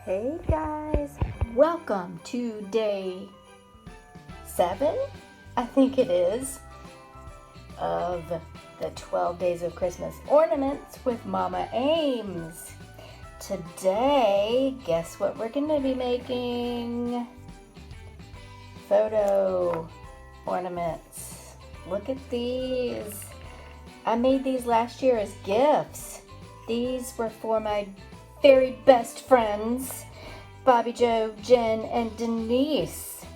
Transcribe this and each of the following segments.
Hey guys, welcome to day 7, I think it is, of the 12 Days of Christmas Ornaments with Mama Ames. Today, guess what we're going to be making? Photo ornaments. Look at these. I made these last year as gifts. These were for my very best friends, Bobby Joe, Jen, and Denise.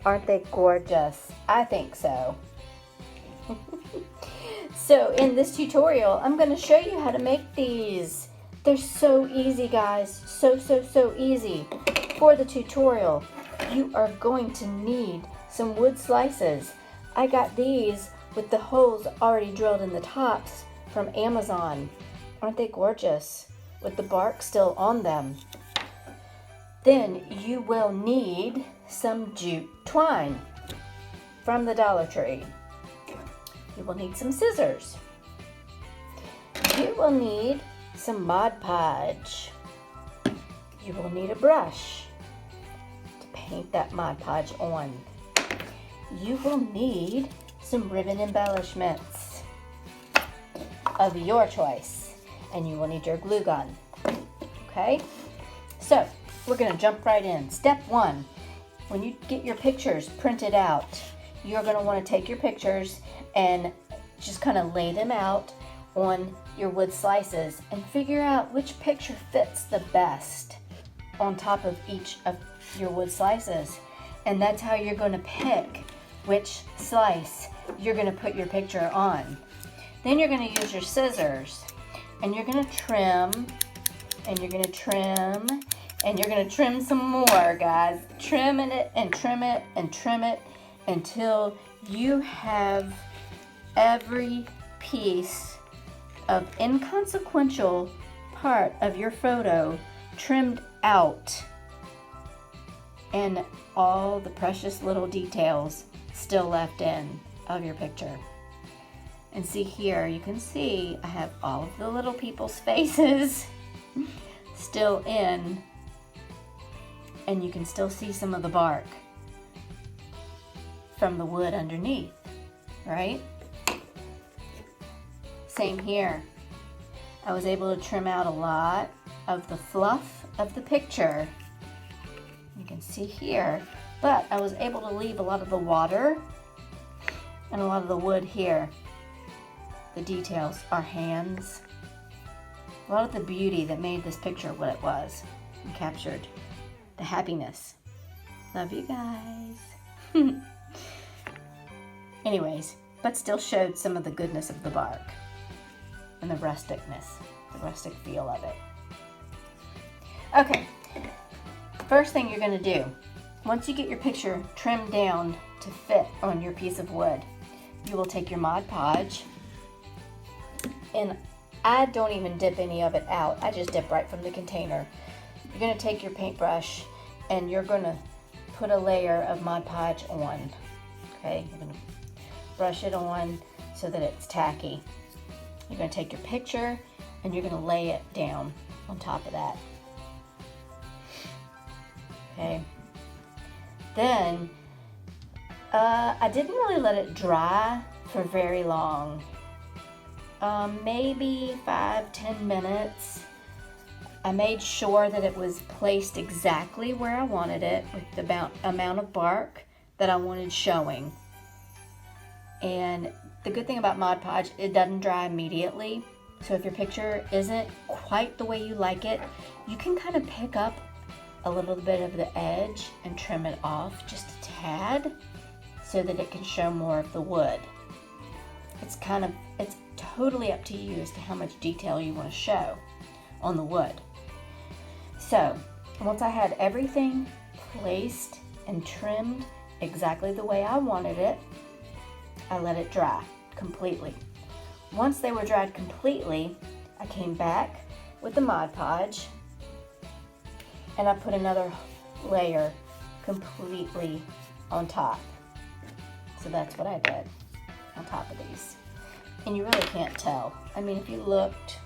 Aren't they gorgeous? I think so. So in this tutorial, I'm going to show you how to make these. They're so easy, guys. So easy. For the tutorial, you are going to need some wood slices. I got these with the holes already drilled in the tops from Amazon. Aren't they gorgeous? With the bark still on them. Then you will need some jute twine from the Dollar Tree. You will need some scissors. You will need some Mod Podge. You will need a brush to paint that Mod Podge on. You will need some ribbon embellishments of your choice. And you will need your glue gun. Okay? So, we're going to jump right in. Step 1. When you get your pictures printed out, you're going to want to take your pictures and just kind of lay them out on your wood slices and figure out which picture fits the best on top of each of your wood slices. And that's how you're going to pick which slice you're going to put your picture on. Then you're going to use your scissors and you're going to trim and you're going to trim and you're going to trim some more, guys. Trimming it and trim it and trim it until you have every piece of inconsequential part of your photo trimmed out and all the precious little details still left in of your picture. And see here, you can see I have all of the little people's faces still in, and you can still see some of the bark from the wood underneath, right? Same here. I was able to trim out a lot of the fluff of the picture. You can see here, but I was able to leave a lot of the water and a lot of the wood here. The details, our hands, a lot of the beauty that made this picture what it was and captured the happiness. Love you guys. Anyways, but still showed some of the goodness of the bark and the rusticness, the rustic feel of it. Okay, first thing you're going to do, once you get your picture trimmed down to fit on your piece of wood, you will take your Mod Podge, and I don't even dip any of it out. I just dip right from the container. You're going to take your paintbrush and you're going to put a layer of Mod Podge on. Okay, you're going to brush it on so that it's tacky. You're going to take your picture and you're going to lay it down on top of that. Okay. Then, I didn't really let it dry for very long. Maybe 5-10 minutes. I made sure that it was placed exactly where I wanted it with the amount of bark that I wanted showing. And the good thing about Mod Podge, it doesn't dry immediately. So if your picture isn't quite the way you like it, you can kind of pick up a little bit of the edge and trim it off just a tad so that it can show more of the wood. It's totally up to you as to how much detail you want to show on the wood. So once I had everything placed and trimmed exactly the way I wanted it, I let it dry completely. Once they were dried completely, I came back with the Mod Podge and I put another layer completely on top. So that's what I did on top of these. And you really can't tell. I mean, if you looked,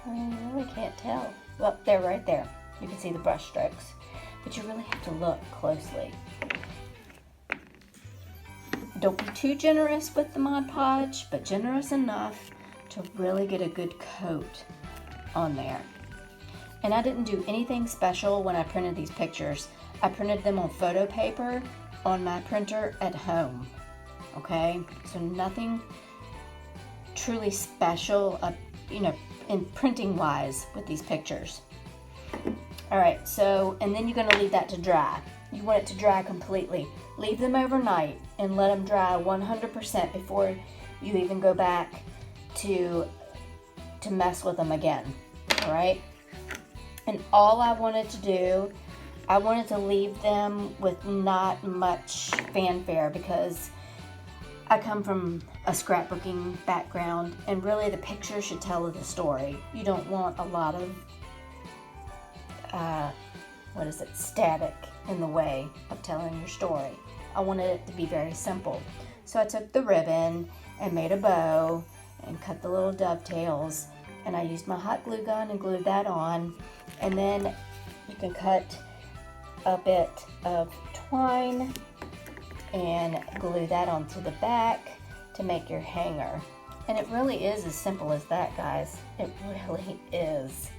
I really can't tell. Well, they're right there. You can see the brush strokes. But you really have to look closely. Don't be too generous with the Mod Podge, but generous enough to really get a good coat on there. And I didn't do anything special when I printed these pictures. I printed them on photo paper on my printer at home. Okay, so nothing truly special, in printing wise with these pictures. All right, so, and then you're gonna leave that to dry. You want it to dry completely. Leave them overnight and let them dry 100% before you even go back to mess with them again, all right? And all I wanted to do, I wanted to leave them with not much fanfare because I come from a scrapbooking background, and really the picture should tell the story. You don't want a lot of, static in the way of telling your story. I wanted it to be very simple. So I took the ribbon and made a bow and cut the little dovetails, and I used my hot glue gun and glued that on. And then you can cut a bit of twine and glue that onto the back to make your hanger. And it really is as simple as that, guys. It really is.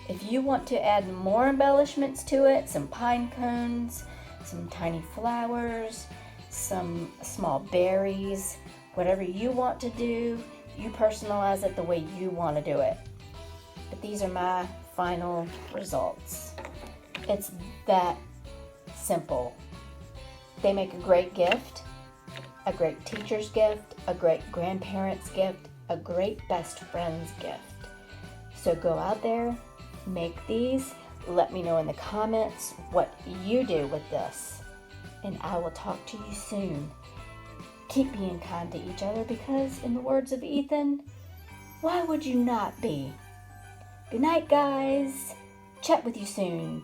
If you want to add more embellishments to it, some pine cones, some tiny flowers, some small berries, whatever you want to do, you personalize it the way you want to do it. But these are my final results. It's that simple. They make a great gift, a great teacher's gift, a great grandparent's gift, a great best friend's gift. So go out there, make these, let me know in the comments what you do with this, and I will talk to you soon. Keep being kind to each other because, in the words of Ethan, why would you not be? Good night, guys. Chat with you soon.